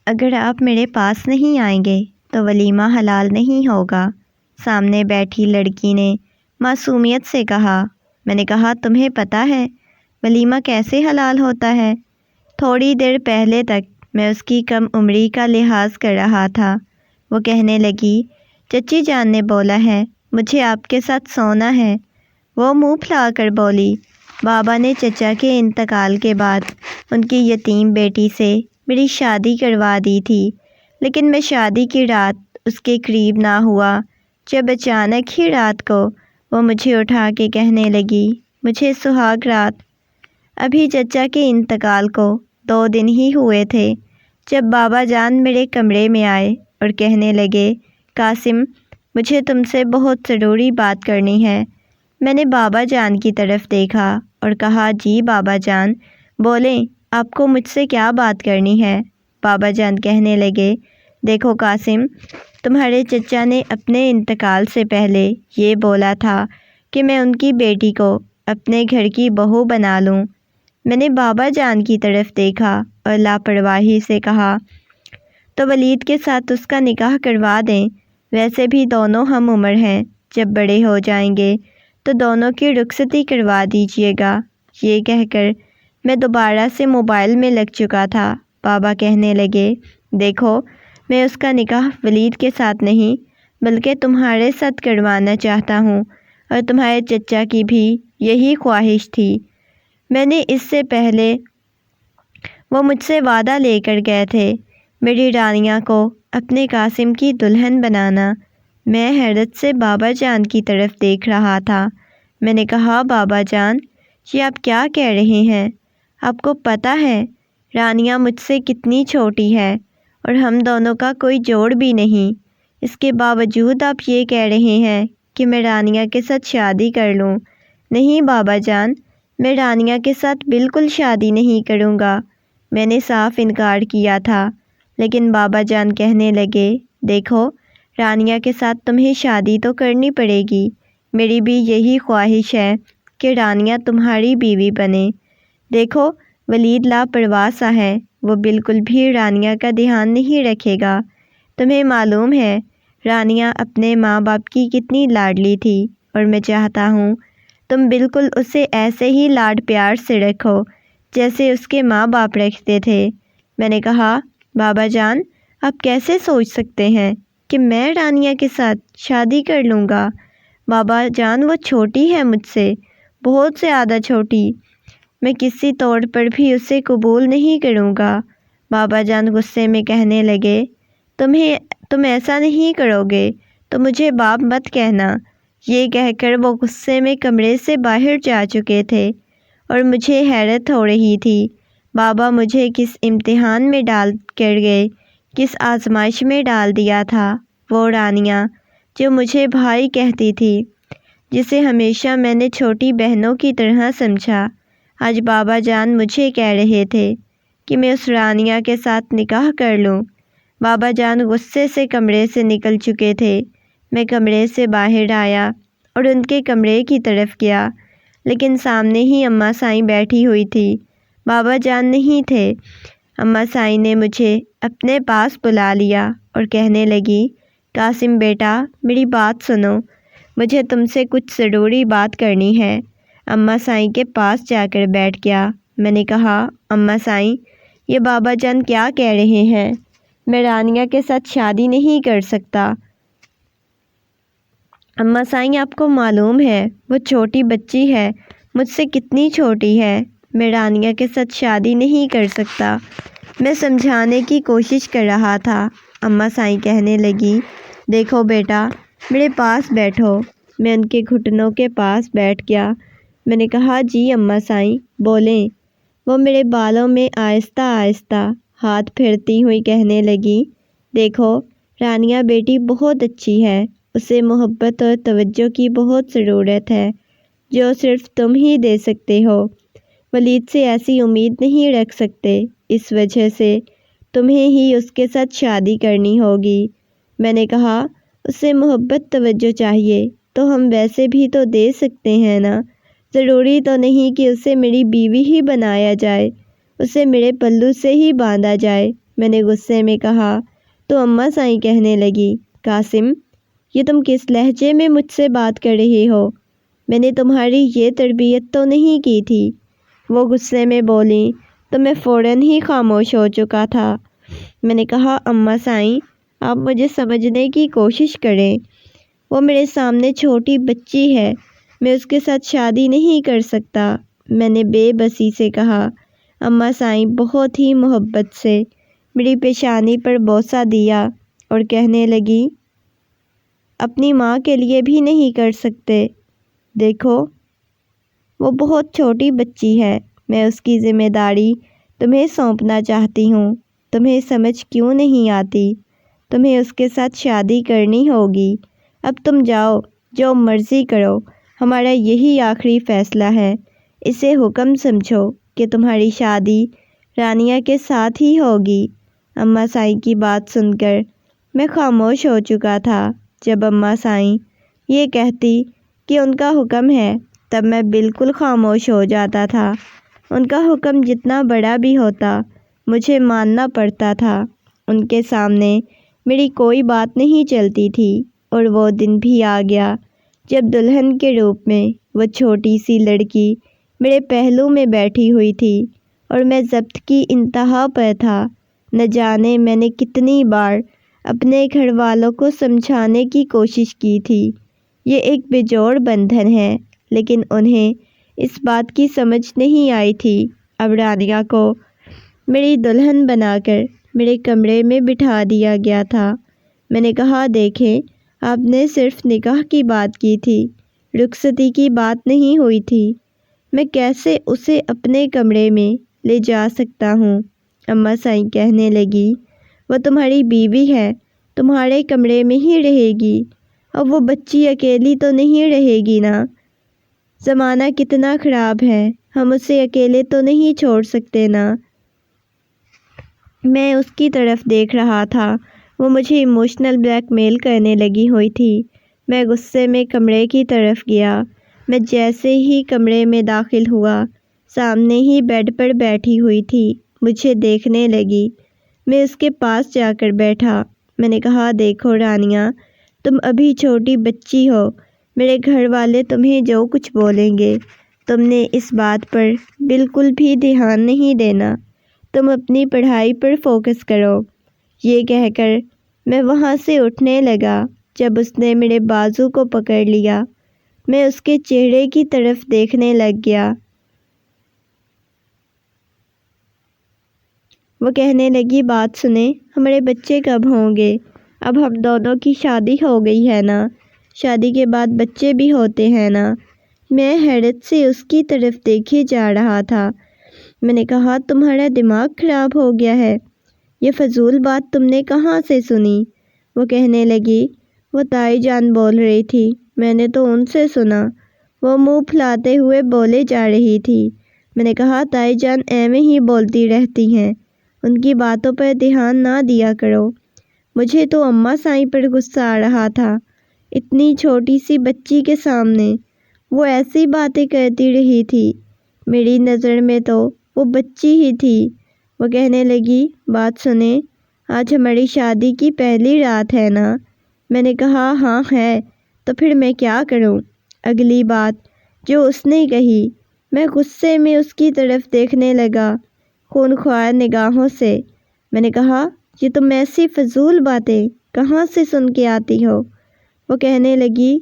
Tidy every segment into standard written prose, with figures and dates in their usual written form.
اگر آپ میرے پاس نہیں آئیں گے تو ولیمہ حلال نہیں ہوگا۔ سامنے بیٹھی لڑکی نے معصومیت سے کہا۔ میں نے کہا تمہیں پتہ ہے ولیمہ کیسے حلال ہوتا ہے؟ تھوڑی دیر پہلے تک میں اس کی کم عمری کا لحاظ کر رہا تھا۔ وہ کہنے لگی چچی جان نے بولا ہے مجھے آپ کے ساتھ سونا ہے۔ وہ منہ پھلا کر بولی بابا نے چچا کے انتقال کے بعد ان کی یتیم بیٹی سے میری شادی کروا دی تھی، لیکن میں شادی کی رات اس کے قریب نہ ہوا جب اچانک ہی رات کو وہ مجھے اٹھا کے کہنے لگی مجھے سہاگ رات۔ ابھی چچا کے انتقال کو 2 دن ہی ہوئے تھے جب بابا جان میرے کمرے میں آئے اور کہنے لگے قاسم مجھے تم سے بہت ضروری بات کرنی ہے۔ میں نے بابا جان کی طرف دیکھا اور کہا جی بابا جان بولیں آپ کو مجھ سے کیا بات کرنی ہے؟ بابا جان کہنے لگے دیکھو قاسم تمہارے چچا نے اپنے انتقال سے پہلے یہ بولا تھا کہ میں ان کی بیٹی کو اپنے گھر کی بہو بنا لوں۔ میں نے بابا جان کی طرف دیکھا اور لاپرواہی سے کہا تو ولید کے ساتھ اس کا نکاح کروا دیں، ویسے بھی دونوں ہم عمر ہیں، جب بڑے ہو جائیں گے تو دونوں کی رخصتی کروا دیجیے گا۔ یہ کہہ کر میں دوبارہ سے موبائل میں لگ چکا تھا۔ بابا کہنے لگے دیکھو میں اس کا نکاح ولید کے ساتھ نہیں بلکہ تمہارے ساتھ کروانا چاہتا ہوں، اور تمہارے چچا کی بھی یہی خواہش تھی۔ میں نے اس سے پہلے وہ مجھ سے وعدہ لے کر گئے تھے میری رانیہ کو اپنے قاسم کی دلہن بنانا۔ میں حیرت سے بابا جان کی طرف دیکھ رہا تھا۔ میں نے کہا بابا جان یہ آپ کیا کہہ رہے ہیں؟ آپ کو پتہ ہے رانیہ مجھ سے کتنی چھوٹی ہے اور ہم دونوں کا کوئی جوڑ بھی نہیں، اس کے باوجود آپ یہ کہہ رہے ہیں کہ میں رانیہ کے ساتھ شادی کر لوں۔ نہیں بابا جان میں رانیہ کے ساتھ بالکل شادی نہیں کروں گا۔ میں نے صاف انکار کیا تھا، لیکن بابا جان کہنے لگے دیکھو رانیہ کے ساتھ تمہیں شادی تو کرنی پڑے گی، میری بھی یہی خواہش ہے کہ رانیہ تمہاری بیوی بنے۔ دیکھو ولید لاپرواہ سا ہے، وہ بالکل بھی رانیہ کا دھیان نہیں رکھے گا۔ تمہیں معلوم ہے رانیہ اپنے ماں باپ کی کتنی لاڈلی تھی، اور میں چاہتا ہوں تم بالکل اسے ایسے ہی لاڈ پیار سے رکھو جیسے اس کے ماں باپ رکھتے تھے۔ میں نے کہا بابا جان آپ کیسے سوچ سکتے ہیں کہ میں رانیہ کے ساتھ شادی کر لوں گا؟ بابا جان وہ چھوٹی ہے مجھ سے، بہت زیادہ چھوٹی، میں کسی طور پر بھی اسے قبول نہیں کروں گا۔ بابا جان غصے میں کہنے لگے تم ایسا نہیں کرو گے تو مجھے باپ مت کہنا۔ یہ کہہ کر وہ غصے میں کمرے سے باہر جا چکے تھے، اور مجھے حیرت ہو رہی تھی بابا مجھے کس امتحان میں ڈال کر گئے، کس آزمائش میں ڈال دیا تھا۔ وہ رانیہ جو مجھے بھائی کہتی تھی، جسے ہمیشہ میں نے چھوٹی بہنوں کی طرح سمجھا، آج بابا جان مجھے کہہ رہے تھے کہ میں اس رانیہ کے ساتھ نکاح کر لوں۔ بابا جان غصے سے کمرے سے نکل چکے تھے۔ میں کمرے سے باہر آیا اور ان کے کمرے کی طرف گیا، لیکن سامنے ہی اماں سائیں بیٹھی ہوئی تھی، بابا جان نہیں تھے۔ اماں سائیں نے مجھے اپنے پاس بلا لیا اور کہنے لگی قاسم بیٹا میری بات سنو، مجھے تم سے کچھ ضروری بات کرنی ہے۔ اماں سائیں کے پاس جا کر بیٹھ گیا۔ میں نے کہا اماں سائیں یہ بابا جان کیا کہہ رہے ہیں؟ میں رانیہ کے ساتھ شادی نہیں کر سکتا۔ اماں سائیں آپ کو معلوم ہے وہ چھوٹی بچی ہے، مجھ سے کتنی چھوٹی ہے، میں رانیہ کے ساتھ شادی نہیں کر سکتا۔ میں سمجھانے کی کوشش کر رہا تھا۔ اماں سائیں کہنے لگی دیکھو بیٹا میرے پاس بیٹھو۔ میں ان کے گھٹنوں کے پاس بیٹھ گیا۔ میں نے کہا جی اماں سائیں بولیں۔ وہ میرے بالوں میں آہستہ آہستہ ہاتھ پھیرتی ہوئی کہنے لگی دیکھو رانیہ بیٹی بہت اچھی ہے، اسے محبت اور توجہ کی بہت ضرورت ہے جو صرف تم ہی دے سکتے ہو۔ ولید سے ایسی امید نہیں رکھ سکتے، اس وجہ سے تمہیں ہی اس کے ساتھ شادی کرنی ہوگی۔ میں نے کہا اسے محبت توجہ چاہیے تو ہم ویسے بھی تو دے سکتے ہیں نا، ضروری تو نہیں کہ اسے میری بیوی ہی بنایا جائے، اسے میرے پلو سے ہی باندھا جائے۔ میں نے غصے میں کہا تو اماں سائیں کہنے لگی، قاسم یہ تم کس لہجے میں مجھ سے بات کر رہی ہو؟ میں نے تمہاری یہ تربیت تو نہیں کی تھی۔ وہ غصے میں بولیں تو میں فوراً ہی خاموش ہو چکا تھا۔ میں نے کہا، اماں سائیں آپ مجھے سمجھنے کی کوشش کریں، وہ میرے سامنے چھوٹی بچی ہے، میں اس کے ساتھ شادی نہیں کر سکتا۔ میں نے بے بسی سے کہا۔ اماں سائیں بہت ہی محبت سے میری پیشانی پر بوسہ دیا اور کہنے لگی، اپنی ماں کے لیے بھی نہیں کر سکتے؟ دیکھو وہ بہت چھوٹی بچی ہے، میں اس کی ذمہ داری تمہیں سونپنا چاہتی ہوں، تمہیں سمجھ کیوں نہیں آتی؟ تمہیں اس کے ساتھ شادی کرنی ہوگی۔ اب تم جاؤ، جو مرضی کرو، ہمارا یہی آخری فیصلہ ہے۔ اسے حکم سمجھو کہ تمہاری شادی رانیہ کے ساتھ ہی ہوگی۔ اماں سائیں کی بات سن کر میں خاموش ہو چکا تھا۔ جب اماں سائیں یہ کہتی کہ ان کا حکم ہے، تب میں بالکل خاموش ہو جاتا تھا۔ ان کا حکم جتنا بڑا بھی ہوتا، مجھے ماننا پڑتا تھا۔ ان کے سامنے میری کوئی بات نہیں چلتی تھی۔ اور وہ دن بھی آ گیا جب دلہن کے روپ میں وہ چھوٹی سی لڑکی میرے پہلو میں بیٹھی ہوئی تھی اور میں ضبط کی انتہا پر تھا۔ نہ جانے میں نے کتنی بار اپنے گھر والوں کو سمجھانے کی کوشش کی تھی، یہ ایک بےجوڑ بندھن ہے، لیکن انہیں اس بات کی سمجھ نہیں آئی تھی۔ اب رانیہ کو میری دلہن بنا کر میرے کمرے میں بٹھا دیا گیا تھا۔ میں نے کہا، دیکھیں آپ نے صرف نکاح کی بات کی تھی، رخصتی کی بات نہیں ہوئی تھی، میں کیسے اسے اپنے کمرے میں لے جا سکتا ہوں؟ اماں سائیں کہنے لگی، وہ تمہاری بیوی ہے، تمہارے کمرے میں ہی رہے گی، اب وہ بچی اکیلی تو نہیں رہے گی نا؟ زمانہ کتنا خراب ہے، ہم اسے اکیلے تو نہیں چھوڑ سکتے نا؟ میں اس کی طرف دیکھ رہا تھا، وہ مجھے ایموشنل بلیک میل کرنے لگی ہوئی تھی۔ میں غصے میں کمرے کی طرف گیا۔ میں جیسے ہی کمرے میں داخل ہوا، سامنے ہی بیڈ پر بیٹھی ہوئی تھی، مجھے دیکھنے لگی۔ میں اس کے پاس جا کر بیٹھا۔ میں نے کہا، دیکھو رانیہ، تم ابھی چھوٹی بچی ہو، میرے گھر والے تمہیں جو کچھ بولیں گے، تم نے اس بات پر بالکل بھی دھیان نہیں دینا، تم اپنی پڑھائی پر فوکس کرو۔ یہ کہہ کر میں وہاں سے اٹھنے لگا۔ جب اس نے میرے بازو کو پکڑ لیا، میں اس کے چہرے کی طرف دیکھنے لگ گیا۔ وہ کہنے لگی، بات سنیں، ہمارے بچے کب ہوں گے؟ اب ہم دونوں کی شادی ہو گئی ہے نا؟ شادی کے بعد بچے بھی ہوتے ہیں نا؟ میں حیرت سے اس کی طرف دیکھے جا رہا تھا۔ میں نے کہا، تمہارا دماغ خراب ہو گیا ہے، یہ فضول بات تم نے کہاں سے سنی؟ وہ کہنے لگی، وہ تائی جان بول رہی تھی، میں نے تو ان سے سنا، وہ منہ پھلاتے ہوئے بولے جا رہی تھی۔ میں نے کہا، تائی جان ایویں ہی بولتی رہتی ہیں، ان کی باتوں پر دھیان نہ دیا کرو۔ مجھے تو اماں سائیں پر غصہ آ رہا تھا، اتنی چھوٹی سی بچی کے سامنے وہ ایسی باتیں کرتی رہی تھی، میری نظر میں تو وہ بچی ہی تھی۔ وہ کہنے لگی، بات سنیں، آج ہماری شادی کی پہلی رات ہے نا؟ میں نے کہا، ہاں ہے، تو پھر میں کیا کروں؟ اگلی بات جو اس نے کہی، میں غصے میں اس کی طرف دیکھنے لگا، خونخوار نگاہوں سے۔ میں نے کہا، یہ تم ایسی فضول باتیں کہاں سے سن کے آتی ہو؟ وہ کہنے لگی،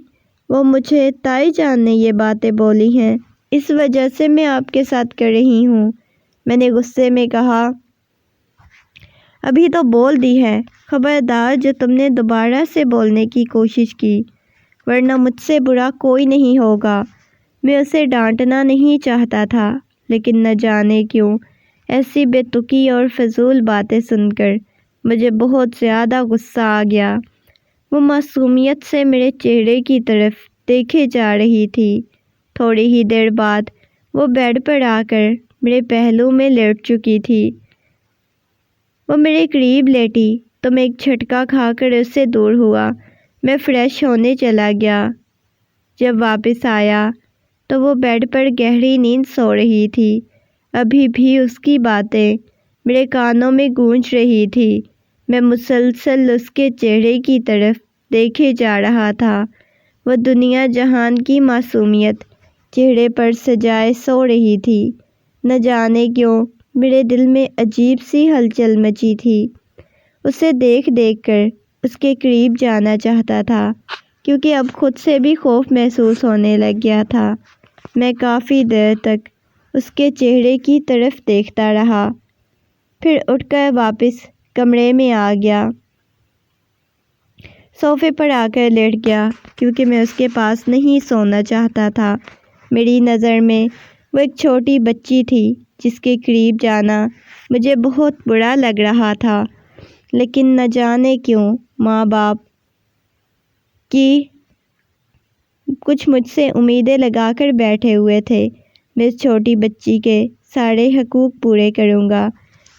وہ مجھے تائی جان نے یہ باتیں بولی ہیں، اس وجہ سے میں آپ کے ساتھ کر رہی ہوں۔ میں نے غصے میں کہا، ابھی تو بول دی ہے، خبردار جو تم نے دوبارہ سے بولنے کی کوشش کی، ورنہ مجھ سے برا کوئی نہیں ہوگا۔ میں اسے ڈانٹنا نہیں چاہتا تھا، لیکن نہ جانے کیوں ایسی بے تکی اور فضول باتیں سن کر مجھے بہت زیادہ غصہ آ گیا۔ وہ معصومیت سے میرے چہرے کی طرف دیکھے جا رہی تھی۔ تھوڑی ہی دیر بعد وہ بیڈ پر آ کر میرے پہلو میں لیٹ چکی تھی۔ وہ میرے قریب لیٹی تو میں ایک جھٹکا کھا کر اس سے دور ہوا۔ میں فریش ہونے چلا گیا۔ جب واپس آیا تو وہ بیڈ پر گہری نیند سو رہی تھی۔ ابھی بھی اس کی باتیں میرے کانوں میں گونج رہی تھی۔ میں مسلسل اس کے چہرے کی طرف دیکھے جا رہا تھا۔ وہ دنیا جہان کی معصومیت چہرے پر سجائے سو رہی تھی۔ نہ جانے کیوں میرے دل میں عجیب سی ہلچل مچی تھی۔ اسے دیکھ دیکھ کر اس کے قریب جانا چاہتا تھا، کیونکہ اب خود سے بھی خوف محسوس ہونے لگ گیا تھا۔ میں کافی دیر تک اس کے چہرے کی طرف دیکھتا رہا، پھر اٹھ کر واپس کمرے میں آ گیا۔ صوفے پر آ کر لیٹ گیا، کیونکہ میں اس کے پاس نہیں سونا چاہتا تھا۔ میری نظر میں وہ ایک چھوٹی بچی تھی جس کے قریب جانا مجھے بہت برا لگ رہا تھا، لیکن نہ جانے کیوں ماں باپ کی کچھ مجھ سے امیدیں لگا کر بیٹھے ہوئے تھے۔ میں اس چھوٹی بچی کے سارے حقوق پورے کروں گا،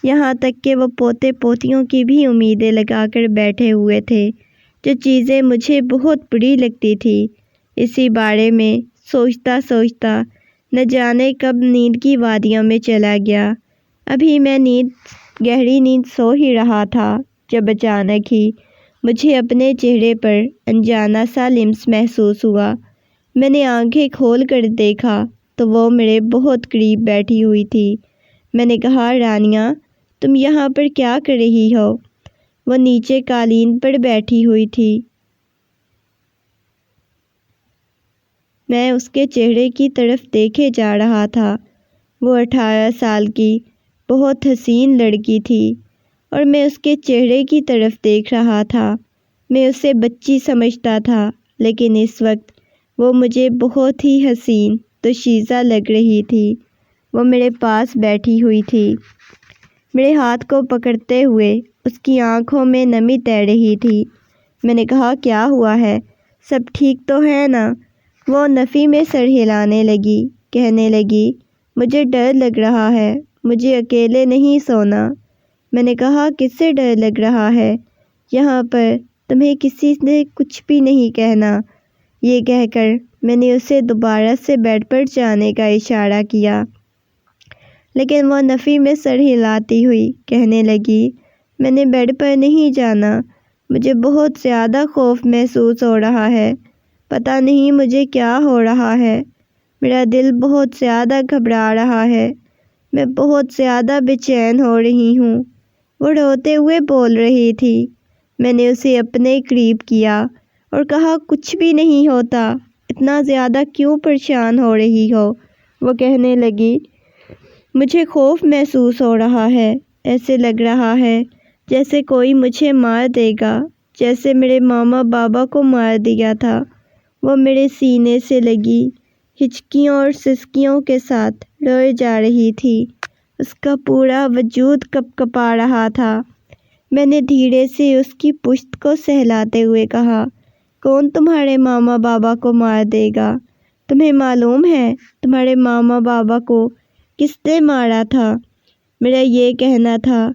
یہاں تک کہ وہ پوتے پوتیوں کی بھی امیدیں لگا کر بیٹھے ہوئے تھے۔ جو چیزیں مجھے بہت بری لگتی تھی، اسی بارے میں سوچتا سوچتا نہ جانے کب نیند کی وادیوں میں چلا گیا۔ ابھی میں گہری نیند سو ہی رہا تھا جب اچانک ہی مجھے اپنے چہرے پر انجانا سا لمس محسوس ہوا۔ میں نے آنکھیں کھول کر دیکھا تو وہ میرے بہت قریب بیٹھی ہوئی تھی۔ میں نے کہا، رانیہ، تم یہاں پر کیا کر رہی ہو؟ وہ نیچے قالین پر بیٹھی ہوئی تھی۔ میں اس کے چہرے کی طرف دیکھے جا رہا تھا۔ وہ 18 سال کی بہت حسین لڑکی تھی اور میں اس کے چہرے کی طرف دیکھ رہا تھا۔ میں اسے بچی سمجھتا تھا، لیکن اس وقت وہ مجھے بہت ہی حسین دوشیزہ لگ رہی تھی۔ وہ میرے پاس بیٹھی ہوئی تھی، میرے ہاتھ کو پکڑتے ہوئے اس کی آنکھوں میں نمی تیر رہی تھی۔ میں نے کہا، کیا ہوا ہے؟ سب ٹھیک تو ہے نا؟ وہ نفی میں سر ہلانے لگی، کہنے لگی، مجھے ڈر لگ رہا ہے، مجھے اکیلے نہیں سونا۔ میں نے کہا، کس سے ڈر لگ رہا ہے؟ یہاں پر تمہیں کسی نے کچھ بھی نہیں کہنا۔ یہ کہہ کر میں نے اسے دوبارہ سے بیڈ پر جانے کا اشارہ کیا، لیکن وہ نفی میں سر ہلاتی ہوئی کہنے لگی، میں نے بیڈ پر نہیں جانا، مجھے بہت زیادہ خوف محسوس ہو رہا ہے، پتہ نہیں مجھے کیا ہو رہا ہے، میرا دل بہت زیادہ گھبرا رہا ہے، میں بہت زیادہ بے چین ہو رہی ہوں۔ وہ روتے ہوئے بول رہی تھی۔ میں نے اسے اپنے قریب کیا اور کہا، کچھ بھی نہیں ہوتا، اتنا زیادہ کیوں پریشان ہو رہی ہو؟ وہ کہنے لگی، مجھے خوف محسوس ہو رہا ہے، ایسے لگ رہا ہے جیسے کوئی مجھے مار دے گا، جیسے میرے ماما بابا کو مار دیا تھا۔ وہ میرے سینے سے لگی ہچکیوں اور سسکیوں کے ساتھ روئے جا رہی تھی، اس کا پورا وجود کپ کپا رہا تھا۔ میں نے دھیرے سے اس کی پشت کو سہلاتے ہوئے کہا، کون تمہارے ماما بابا کو مار دے گا؟ تمہیں معلوم ہے تمہارے ماما بابا کو کس نے مارا تھا؟ میرا یہ کہنا تھا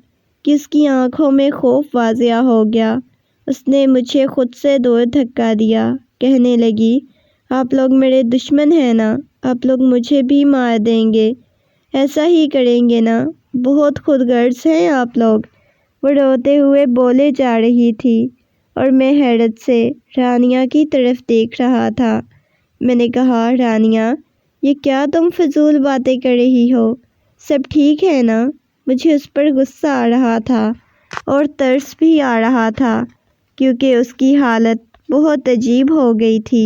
کہ اس کی آنکھوں میں خوف واضح ہو گیا۔ اس نے مجھے خود سے دور دھکا دیا، کہنے لگی، آپ لوگ میرے دشمن ہیں نا، آپ لوگ مجھے بھی مار دیں گے، ایسا ہی کریں گے نا، بہت خود غرض ہیں آپ لوگ۔ وہ روتے ہوئے بولے جا رہی تھی اور میں حیرت سے رانیہ کی طرف دیکھ رہا تھا۔ میں نے کہا، رانیہ، یہ کیا تم فضول باتیں کر رہی ہو؟ سب ٹھیک ہے نا؟ مجھے اس پر غصہ آ رہا تھا اور ترس بھی آ رہا تھا، کیونکہ اس کی حالت بہت عجیب ہو گئی تھی۔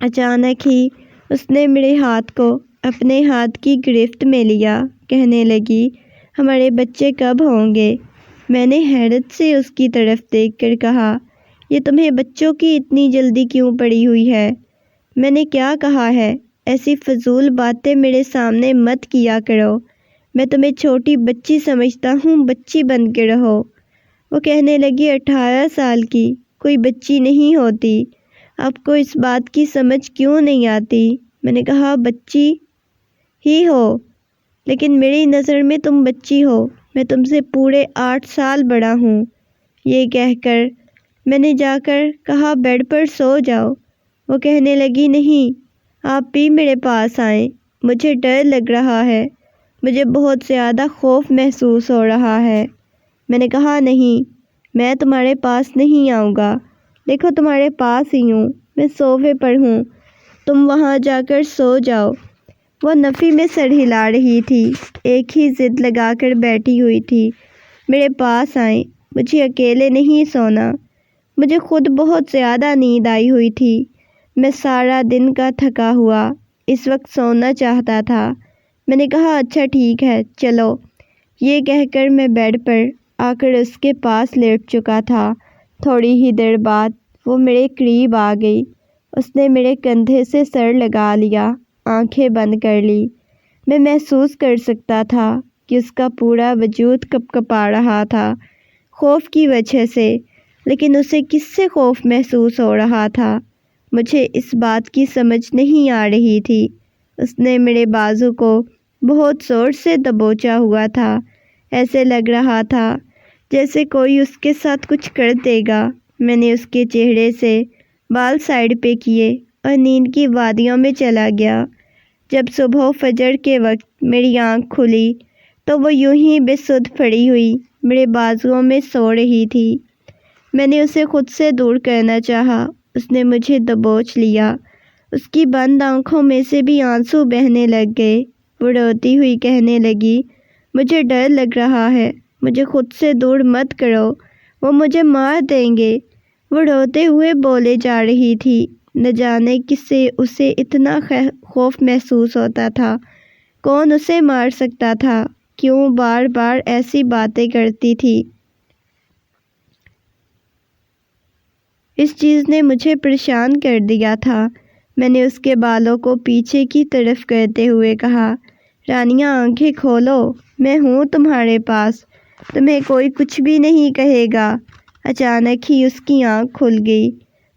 اچانک ہی اس نے میرے ہاتھ کو اپنے ہاتھ کی گرفت میں لیا، کہنے لگی، ہمارے بچے کب ہوں گے؟ میں نے حیرت سے اس کی طرف دیکھ کر کہا، یہ تمہیں بچوں کی اتنی جلدی کیوں پڑی ہوئی ہے؟ میں نے کیا کہا ہے؟ ایسی فضول باتیں میرے سامنے مت کیا کرو، میں تمہیں چھوٹی بچی سمجھتا ہوں، بچی بن کے رہو۔ وہ کہنے لگی، 18 سال کی کوئی بچی نہیں ہوتی، آپ کو اس بات کی سمجھ کیوں نہیں آتی؟ میں نے کہا، بچی ہی ہو، لیکن میری نظر میں تم بچی ہو، میں تم سے پورے 8 سال بڑا ہوں۔ یہ کہہ کر میں نے جا کر کہا، بیڈ پر سو جاؤ۔ وہ کہنے لگی، نہیں، آپ بھی میرے پاس آئیں، مجھے ڈر لگ رہا ہے۔ مجھے بہت زیادہ خوف محسوس ہو رہا ہے۔ میں نے کہا نہیں، میں تمہارے پاس نہیں آؤں گا، دیکھو تمہارے پاس ہی ہوں، میں صوفے پر ہوں، تم وہاں جا کر سو جاؤ۔ وہ نفی میں سر ہلا رہی تھی، ایک ہی ضد لگا کر بیٹھی ہوئی تھی، میرے پاس آئیں، مجھے اکیلے نہیں سونا۔ مجھے خود بہت زیادہ نیند آئی ہوئی تھی، میں سارا دن کا تھکا ہوا اس وقت سونا چاہتا تھا۔ میں نے کہا اچھا ٹھیک ہے چلو، یہ کہہ کر میں بیڈ پر آ کر اس کے پاس لیٹ چکا تھا۔ تھوڑی ہی دیر بعد وہ میرے قریب آ گئی، اس نے میرے کندھے سے سر لگا لیا، آنکھیں بند کر لی۔ میں محسوس کر سکتا تھا کہ اس کا پورا وجود کپ کپا رہا تھا خوف کی وجہ سے، لیکن اسے کس سے خوف محسوس ہو رہا تھا مجھے اس بات کی سمجھ نہیں آ رہی تھی۔ اس نے میرے بازو کو بہت زور سے دبوچا ہوا تھا، ایسے لگ رہا تھا جیسے کوئی اس کے ساتھ کچھ کر دے گا۔ میں نے اس کے چہرے سے بال سائڈ پہ کیے اور نیند کی وادیوں میں چلا گیا۔ جب صبح فجر کے وقت میری آنکھ کھلی تو وہ یوں ہی بے سدھ پڑی ہوئی میرے بازوؤں میں سو رہی تھی۔ میں نے اسے خود سے دور کرنا چاہا، اس نے مجھے دبوچ لیا، اس کی بند آنکھوں میں سے بھی آنسو بہنے لگ گئے۔ وہ روتی ہوئی کہنے لگی، مجھے ڈر لگ رہا ہے، مجھے خود سے دور مت کرو، وہ مجھے مار دیں گے۔ وہ روتے ہوئے بولے جا رہی تھی، نہ جانے کس سے اسے اتنا خوف محسوس ہوتا تھا، کون اسے مار سکتا تھا، کیوں بار بار ایسی باتیں کرتی تھی۔ اس چیز نے مجھے پریشان کر دیا تھا۔ میں نے اس کے بالوں کو پیچھے کی طرف کرتے ہوئے کہا، رانیہ آنکھیں کھولو، میں ہوں تمہارے پاس، تمہیں کوئی کچھ بھی نہیں کہے گا۔ اچانک ہی اس کی آنکھ کھل گئی،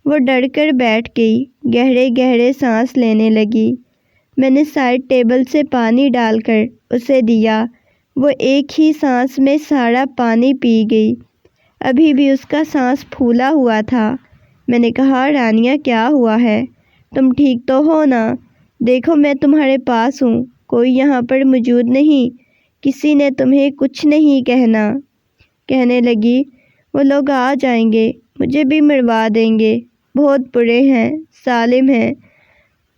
وہ ڈر کر بیٹھ گئی، گہرے گہرے سانس لینے لگی۔ میں نے سائڈ ٹیبل سے پانی ڈال کر اسے دیا، وہ ایک ہی سانس میں سارا پانی پی گئی، ابھی بھی اس کا سانس پھولا ہوا تھا۔ میں نے کہا، رانیہ کیا ہوا ہے، تم ٹھیک تو ہو نا؟ دیکھو میں تمہارے پاس ہوں، کوئی یہاں پر موجود نہیں، کسی نے تمہیں کچھ نہیں کہنا۔ کہنے لگی، وہ لوگ آ جائیں گے، مجھے بھی مروا دیں گے، بہت برے ہیں، ظالم ہیں،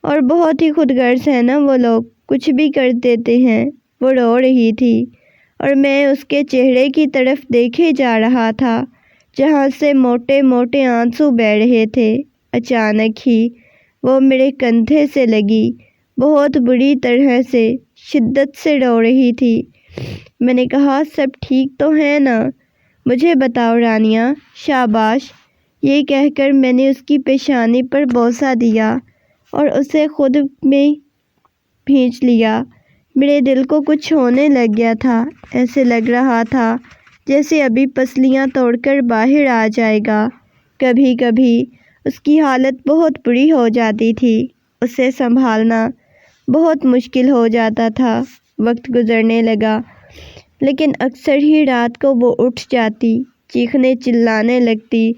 اور بہت ہی خود غرض ہیں نا وہ لوگ، کچھ بھی کر دیتے ہیں۔ وہ رو رہی تھی اور میں اس کے چہرے کی طرف دیکھے جا رہا تھا جہاں سے موٹے موٹے آنسو بہہ رہے تھے۔ اچانک ہی وہ میرے کندھے سے لگی، بہت بری طرح سے، شدت سے رو رہی تھی۔ میں نے کہا، سب ٹھیک تو ہے نا؟ مجھے بتاؤ رانیہ، شاباش۔ یہ کہہ کر میں نے اس کی پیشانی پر بوسہ دیا اور اسے خود میں بھینچ لیا۔ میرے دل کو کچھ ہونے لگ گیا تھا، ایسے لگ رہا تھا جیسے ابھی پسلیاں توڑ کر باہر آ جائے گا۔ کبھی کبھی اس کی حالت بہت بری ہو جاتی تھی، اسے سنبھالنا بہت مشکل ہو جاتا تھا۔ وقت گزرنے لگا، لیکن اکثر ہی رات کو وہ اٹھ جاتی، چیخنے چلانے لگتی،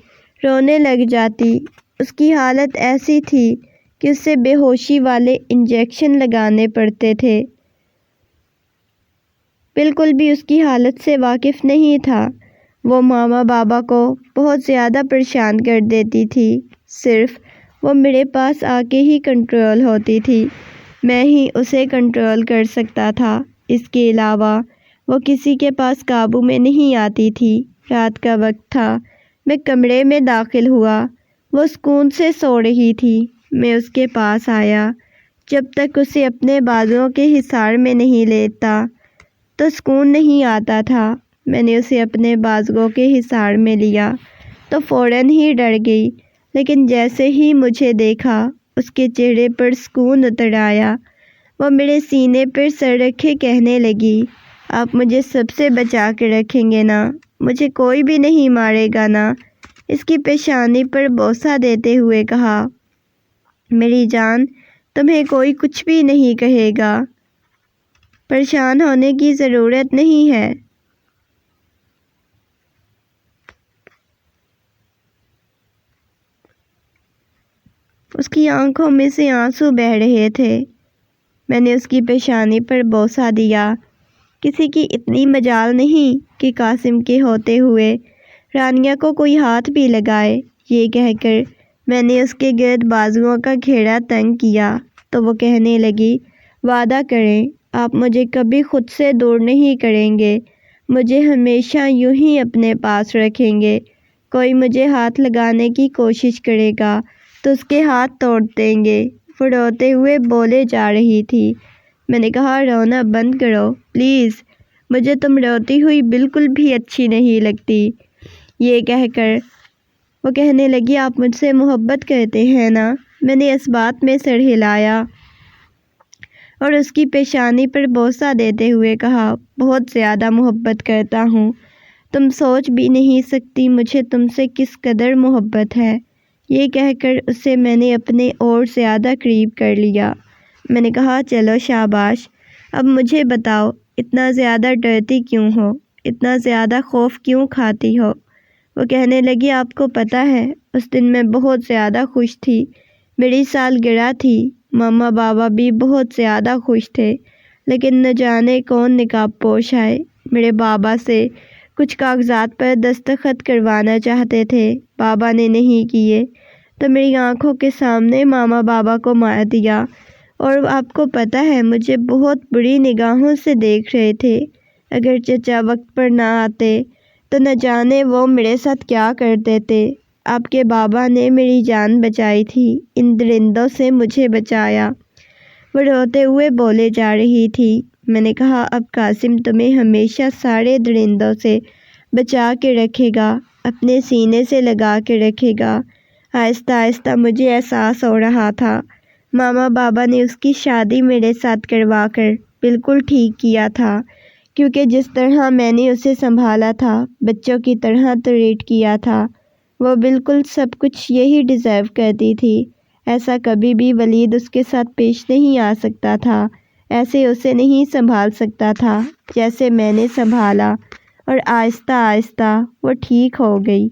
رونے لگ جاتی۔ اس کی حالت ایسی تھی کہ اسے بے ہوشی والے انجیکشن لگانے پڑتے تھے۔ بالکل بھی اس کی حالت سے واقف نہیں تھا۔ وہ ماما بابا کو بہت زیادہ پریشان کر دیتی تھی، صرف وہ میرے پاس آ کے ہی کنٹرول ہوتی تھی، میں ہی اسے کنٹرول کر سکتا تھا، اس کے علاوہ وہ کسی کے پاس قابو میں نہیں آتی تھی۔ رات کا وقت تھا، میں کمرے میں داخل ہوا، وہ سکون سے سو رہی تھی۔ میں اس کے پاس آیا، جب تک اسے اپنے بازوؤں کے حصار میں نہیں لیتا تو سکون نہیں آتا تھا۔ میں نے اسے اپنے بازوؤں کے حصار میں لیا تو فوراً ہی ڈر گئی، لیکن جیسے ہی مجھے دیکھا اس کے چہرے پر سکون اتر آیا۔ وہ میرے سینے پر سر رکھے کہنے لگی، آپ مجھے سب سے بچا کے رکھیں گے نا؟ مجھے کوئی بھی نہیں مارے گا نا؟ اس کی پیشانی پر بوسہ دیتے ہوئے کہا، میری جان، تمہیں کوئی کچھ بھی نہیں کہے گا، پریشان ہونے کی ضرورت نہیں ہے۔ اس کی آنکھوں میں سے آنسو بہہ رہے تھے۔ میں نے اس کی پیشانی پر بوسہ دیا، کسی کی اتنی مجال نہیں کہ قاسم کے ہوتے ہوئے رانیہ کو کوئی ہاتھ بھی لگائے۔ یہ کہہ کر میں نے اس کے گرد بازوؤں کا گھیرا تنگ کیا تو وہ کہنے لگی، وعدہ کریں آپ مجھے کبھی خود سے دور نہیں کریں گے، مجھے ہمیشہ یوں ہی اپنے پاس رکھیں گے، کوئی مجھے ہاتھ لگانے کی کوشش کرے گا تو اس کے ہاتھ توڑ دیں گے۔ وہ روتے ہوئے بولے جا رہی تھی۔ میں نے کہا، رونا بند کرو پلیز، مجھے تم روتی ہوئی بالکل بھی اچھی نہیں لگتی۔ یہ کہہ کر وہ کہنے لگی، آپ مجھ سے محبت کرتے ہیں نا؟ میں نے اس بات میں سر ہلایا اور اس کی پیشانی پر بوسہ دیتے ہوئے کہا، بہت زیادہ محبت کرتا ہوں، تم سوچ بھی نہیں سکتی مجھے تم سے کس قدر محبت ہے۔ یہ کہہ کر اسے میں نے اپنے اور زیادہ قریب کر لیا۔ میں نے کہا، چلو شاباش، اب مجھے بتاؤ اتنا زیادہ ڈرتی کیوں ہو، اتنا زیادہ خوف کیوں کھاتی ہو؟ وہ کہنے لگی، آپ کو پتہ ہے اس دن میں بہت زیادہ خوش تھی، میری سالگرہ تھی، ماما بابا بھی بہت زیادہ خوش تھے، لیکن نہ جانے کون نقاب پوش آئے، میرے بابا سے کچھ کاغذات پر دستخط کروانا چاہتے تھے، بابا نے نہیں کیے تو میری آنکھوں کے سامنے ماما بابا کو مار دیا، اور آپ کو پتہ ہے مجھے بہت بری نگاہوں سے دیکھ رہے تھے، اگر چچا وقت پر نہ آتے تو نہ جانے وہ میرے ساتھ کیا کرتے تھے۔ آپ کے بابا نے میری جان بچائی تھی، ان درندوں سے مجھے بچایا۔ وہ روتے ہوئے بولے جا رہی تھی۔ میں نے کہا، اب قاسم تمہیں ہمیشہ سارے درندوں سے بچا کے رکھے گا، اپنے سینے سے لگا کے رکھے گا۔ آہستہ آہستہ مجھے احساس ہو رہا تھا ماما بابا نے اس کی شادی میرے ساتھ کروا کر بالکل ٹھیک کیا تھا، کیونکہ جس طرح میں نے اسے سنبھالا تھا، بچوں کی طرح ٹریٹ کیا تھا، وہ بالکل سب کچھ یہی ڈیزرو کرتی تھی۔ ایسا کبھی بھی ولید اس کے ساتھ پیش نہیں آ سکتا تھا، ایسے اسے نہیں سنبھال سکتا تھا جیسے میں نے سنبھالا، اور آہستہ آہستہ وہ ٹھیک ہو گئی۔